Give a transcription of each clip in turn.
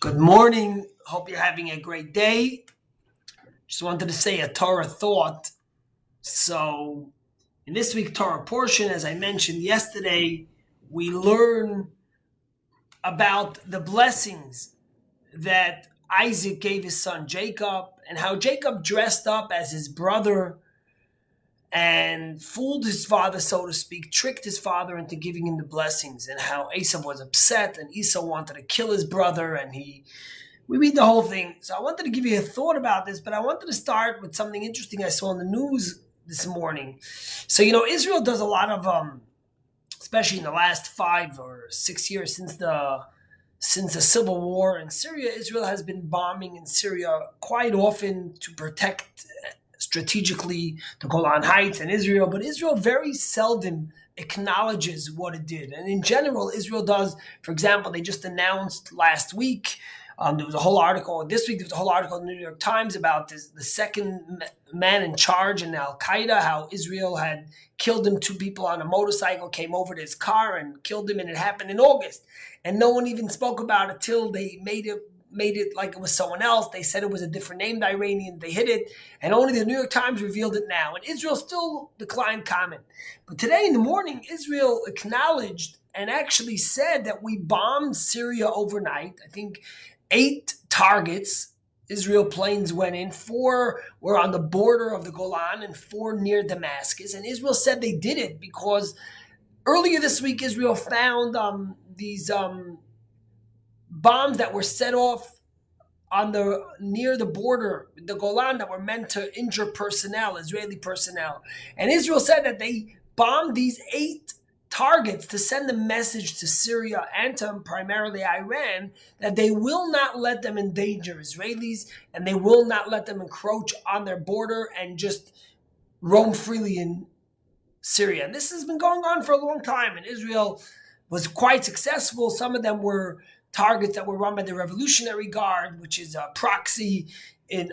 Good morning. Hope you're having a great day. Just wanted to say a Torah thought. So, in this week's Torah portion, as I mentioned yesterday, we learn about the blessings that Isaac gave his son Jacob and how Jacob dressed up as his brother and fooled his father, so to speak, tricked his father into giving him the blessings, and how Esau was upset and Esau wanted to kill his brother, and we read the whole thing. So I wanted to give you a thought about this, but I wanted to start with something interesting I saw in the news this morning. So, Israel does a lot of, especially in the last 5 or 6 years since the civil war in Syria, Israel has been bombing in Syria quite often to protect strategically the Golan Heights and Israel, but Israel very seldom acknowledges what it did. And in general, Israel does. For example, they just announced last week, there was a whole article, this week there was a whole article in the New York Times about the second man in charge in Al-Qaeda, how Israel had killed him. 2 people on a motorcycle came over to his car and killed him, and it happened in August. And no one even spoke about it till they made it like it was someone else. They said it was a different name, the Iranian. They hid it, and only the New York Times revealed it now. And Israel still declined comment. But today in the morning, Israel acknowledged and actually said that we bombed Syria overnight. I think 8 targets, Israel planes went in. 4 were on the border of the Golan and 4 near Damascus. And Israel said they did it because earlier this week, Israel found these bombs that were set off near the border, the Golan, that were meant to injure personnel, Israeli personnel. And Israel said that they bombed these 8 targets to send a message to Syria and to primarily Iran that they will not let them endanger Israelis and they will not let them encroach on their border and just roam freely in Syria. And this has been going on for a long time, and Israel was quite successful. Some of them were targets that were run by the Revolutionary Guard, which is a proxy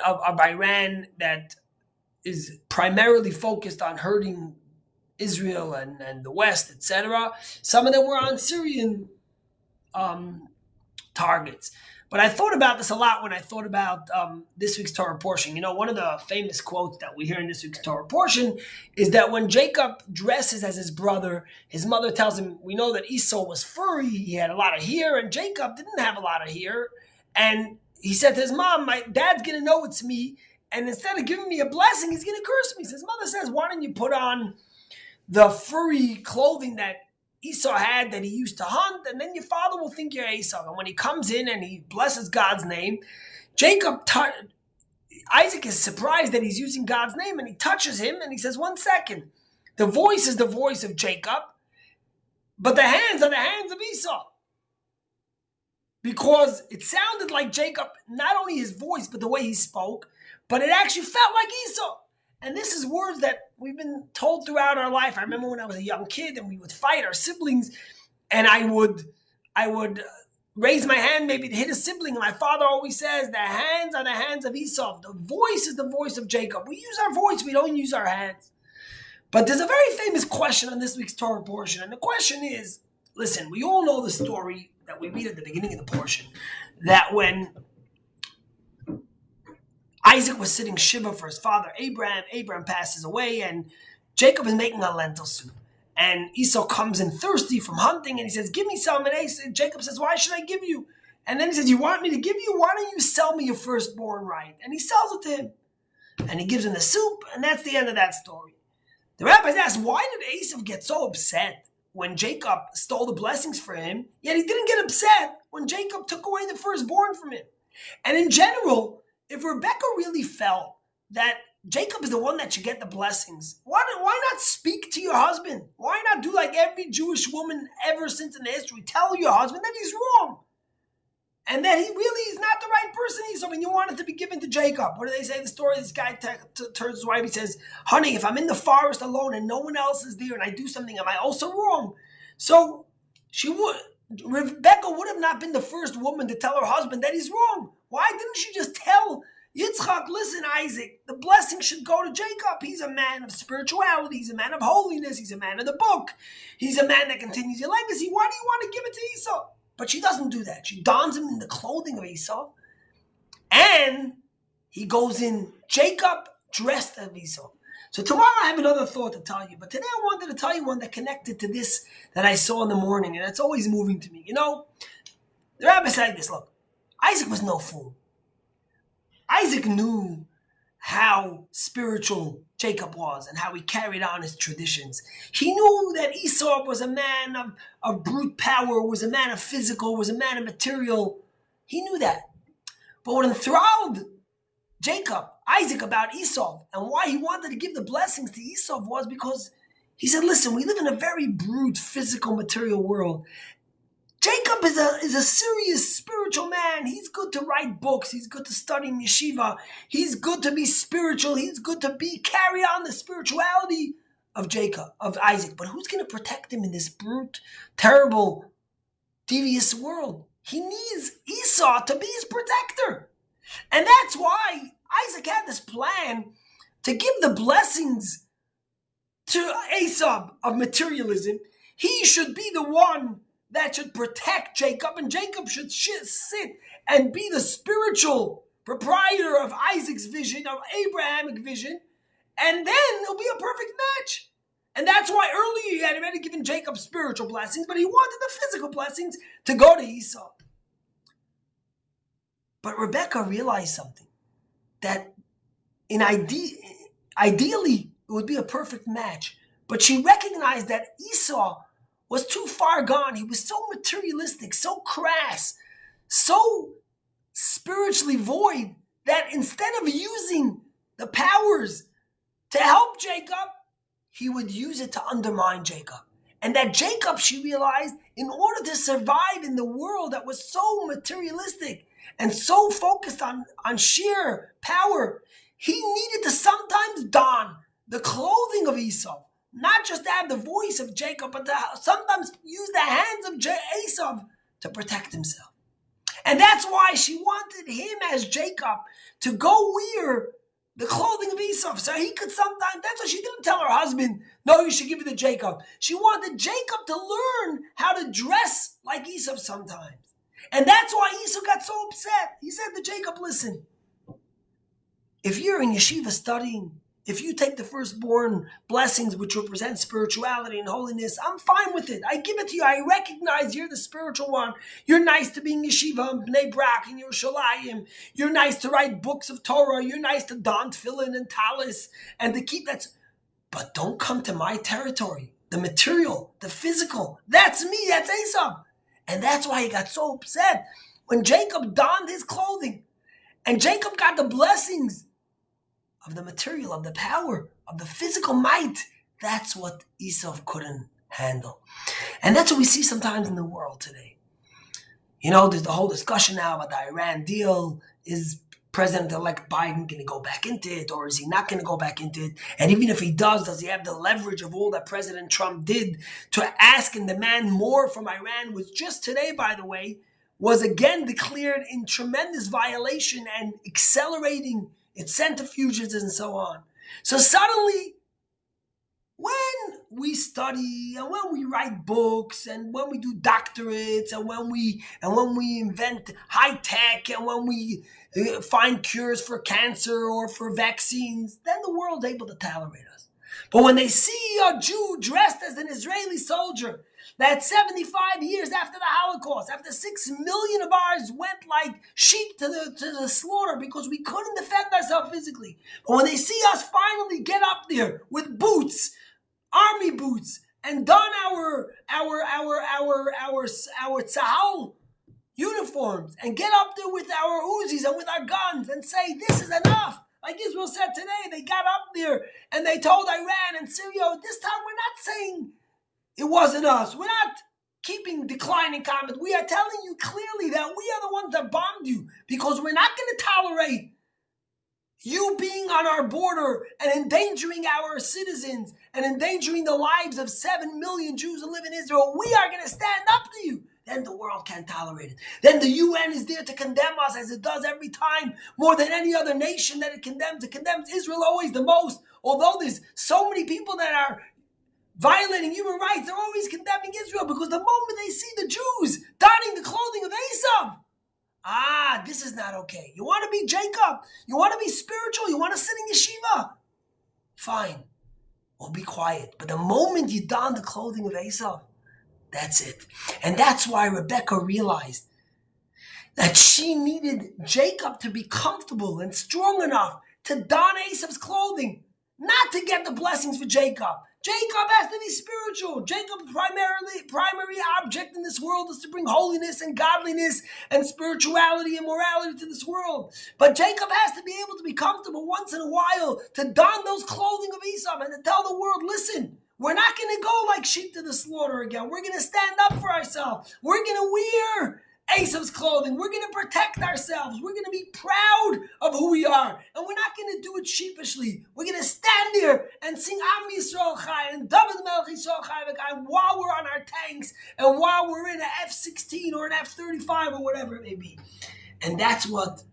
of Iran that is primarily focused on hurting Israel and the West, etc. Some of them were on Syrian targets. But I thought about this a lot when I thought about this week's Torah portion. One of the famous quotes that we hear in this week's Torah portion is that when Jacob dresses as his brother, his mother tells him, we know that Esau was furry, he had a lot of hair, and Jacob didn't have a lot of hair. And he said to his mom, my dad's going to know it's me, and instead of giving me a blessing, he's going to curse me. So his mother says, why don't you put on the furry clothing that Esau had that he used to hunt, and then your father will think you're Esau. And when he comes in and he blesses God's name, Isaac is surprised that he's using God's name, and he touches him and he says, 1 second. The voice is the voice of Jacob, but the hands are the hands of Esau. Because it sounded like Jacob, not only his voice, but the way he spoke, but it actually felt like Esau. And this is words that we've been told throughout our life. I remember when I was a young kid and we would fight our siblings, and I would raise my hand maybe to hit a sibling. And my father always says, the hands are the hands of Esau. The voice is the voice of Jacob. We use our voice, we don't use our hands. But there's a very famous question on this week's Torah portion. And the question is, listen, we all know the story that we read at the beginning of the portion, that when Isaac was sitting Shiva for his father Abraham passes away, and Jacob is making a lentil soup. And Esau comes in thirsty from hunting, and he says, give me some. And Jacob says, why should I give you? And then he says, you want me to give you? Why don't you sell me your firstborn right? And he sells it to him. And he gives him the soup, and that's the end of that story. The rabbis ask, why did Esau get so upset when Jacob stole the blessings for him, yet he didn't get upset when Jacob took away the firstborn from him? And in general, if Rebecca really felt that Jacob is the one that should get the blessings, why not speak to your husband? Why not do like every Jewish woman ever since in history? Tell your husband that he's wrong and that he really is not the right person. So when you want it to be given to Jacob, what do they say? The story, this guy turns to his wife, he says, honey, if I'm in the forest alone and no one else is there and I do something, am I also wrong? So Rebecca would have not been the first woman to tell her husband that he's wrong. Why didn't she just tell Yitzchak, listen, Isaac, the blessing should go to Jacob. He's a man of spirituality. He's a man of holiness. He's a man of the book. He's a man that continues your legacy. Why do you want to give it to Esau? But she doesn't do that. She dons him in the clothing of Esau, and he goes in Jacob dressed as Esau. So tomorrow I have another thought to tell you, but today I wanted to tell you one that connected to this that I saw in the morning, and it's always moving to me. You know, the rabbi said this, look, Isaac was no fool. Isaac knew how spiritual Jacob was and how he carried on his traditions. He knew that Esau was a man of brute power, was a man of physical, was a man of material. He knew that. But what enthralled Isaac about Esau, and why he wanted to give the blessings to Esau was because he said, listen, we live in a very brute, physical, material world. Jacob is a serious spiritual man. He's good to write books. He's good to study in yeshiva. He's good to be spiritual. He's good to carry on the spirituality of Isaac. But who's going to protect him in this brute, terrible, devious world? He needs Esau to be his protector. And that's why Isaac had this plan to give the blessings to Esau of materialism. He should be the one that should protect Jacob, and Jacob should sit and be the spiritual proprietor of Isaac's vision, of Abrahamic vision, and then it'll be a perfect match. And that's why earlier he had already given Jacob spiritual blessings, but he wanted the physical blessings to go to Esau. But Rebecca realized something, that ideally it would be a perfect match, but she recognized that Esau was too far gone. He was so materialistic, so crass, so spiritually void, that instead of using the powers to help Jacob, he would use it to undermine Jacob. And that Jacob, she realized, in order to survive in the world that was so materialistic and so focused on sheer power, he needed to sometimes don the clothing of Esau. Not just to have the voice of Jacob, but to sometimes use the hands of Esau to protect himself. And that's why she wanted him as Jacob to go wear the clothing of Esau. So he could sometimes, that's why she didn't tell her husband, no, you should give it to Jacob. She wanted Jacob to learn how to dress like Esau sometimes. And that's why Esau got so upset. He said to Jacob, listen, if you're in yeshiva studying, if you take the firstborn blessings, which represent spirituality and holiness, I'm fine with it. I give it to you. I recognize you're the spiritual one. You're nice to be in yeshiva and Bnei Brak and Yerushalayim. You're nice to write books of Torah. You're nice to don tefillin and talis and to keep that. But don't come to my territory. The material, the physical. That's me. That's Esau. And that's why he got so upset when Jacob donned his clothing and Jacob got the blessings of the material, of the power, of the physical might. That's what Esau couldn't handle. And that's what we see sometimes in the world today. You know, there's the whole discussion now about the Iran deal. Is President-elect Biden going to go back into it, or is he not going to go back into it? And even if he does he have the leverage of all that President Trump did to ask and demand more from Iran, which just today, by the way, was again declared in tremendous violation and accelerating its centrifuges and so on. So suddenly, when we study and when we write books and when we do doctorates and when we invent high tech and when we find cures for cancer or for vaccines, then the world's able to tolerate us. But when they see a Jew dressed as an Israeli soldier, that 75 years after the Holocaust, after 6 million of ours went like sheep to the slaughter because we couldn't defend ourselves physically. But when they see us finally get up there with boots, army boots, and don our tzahal uniforms, and get up there with our Uzis and with our guns and say, this is enough. Like Israel said today, they got up there and they told Iran and Syria, this time we're not saying it wasn't us. We're not keeping declining comments. We are telling you clearly that we are the ones that bombed you because we're not going to tolerate you being on our border and endangering our citizens and endangering the lives of 7 million Jews who live in Israel. We are going to stand up to you. Then the world can't tolerate it. Then the UN is there to condemn us as it does every time, more than any other nation that it condemns. It condemns Israel always the most. Although there's so many people that are violating human rights, they're always condemning Israel, because the moment they see the Jews donning the clothing of Esau, this is not okay. You want to be Jacob? You want to be spiritual? You want to sit in yeshiva? Fine. Well, be quiet. But the moment you don the clothing of Esau, that's it. And that's why Rebecca realized that she needed Jacob to be comfortable and strong enough to don Esau's clothing, not to get the blessings for Jacob. Jacob has to be spiritual. Jacob's primary object in this world is to bring holiness and godliness and spirituality and morality to this world. But Jacob has to be able to be comfortable once in a while to don those clothing of Esau and to tell the world, listen, we're not going to go like sheep to the slaughter again. We're going to stand up for ourselves. We're going to wear Esau's clothing. We're going to protect ourselves. We're going to be proud of who we are. And we're not going to do it sheepishly. We're going to stand there and sing Am Yisrael Chai and David Melech Yisrael Chai V'Chai while we're on our tanks and while we're in an F-16 or an F-35 or whatever it may be. And that's what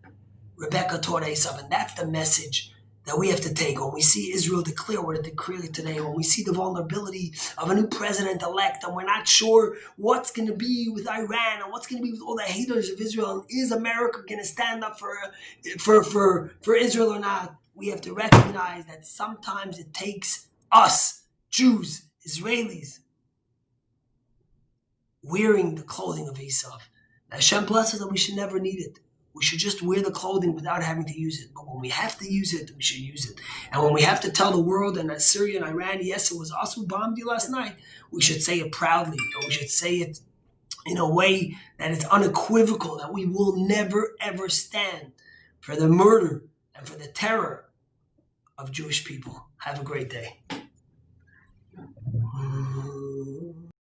Rebecca taught Esau. And that's the message that we have to take when we see Israel declare what it declared today, when we see the vulnerability of a new president-elect, and we're not sure what's going to be with Iran and what's going to be with all the haters of Israel, and is America going to stand up for Israel or not? We have to recognize that sometimes it takes us, Jews, Israelis, wearing the clothing of Esau. Hashem blesses that we should never need it. We should just wear the clothing without having to use it. But when we have to use it, we should use it. And when we have to tell the world, and that Syria and Iran, yes, it was also bombed you last night, we should say it proudly. And we should say it in a way that it's unequivocal, that we will never, ever stand for the murder and for the terror of Jewish people. Have a great day.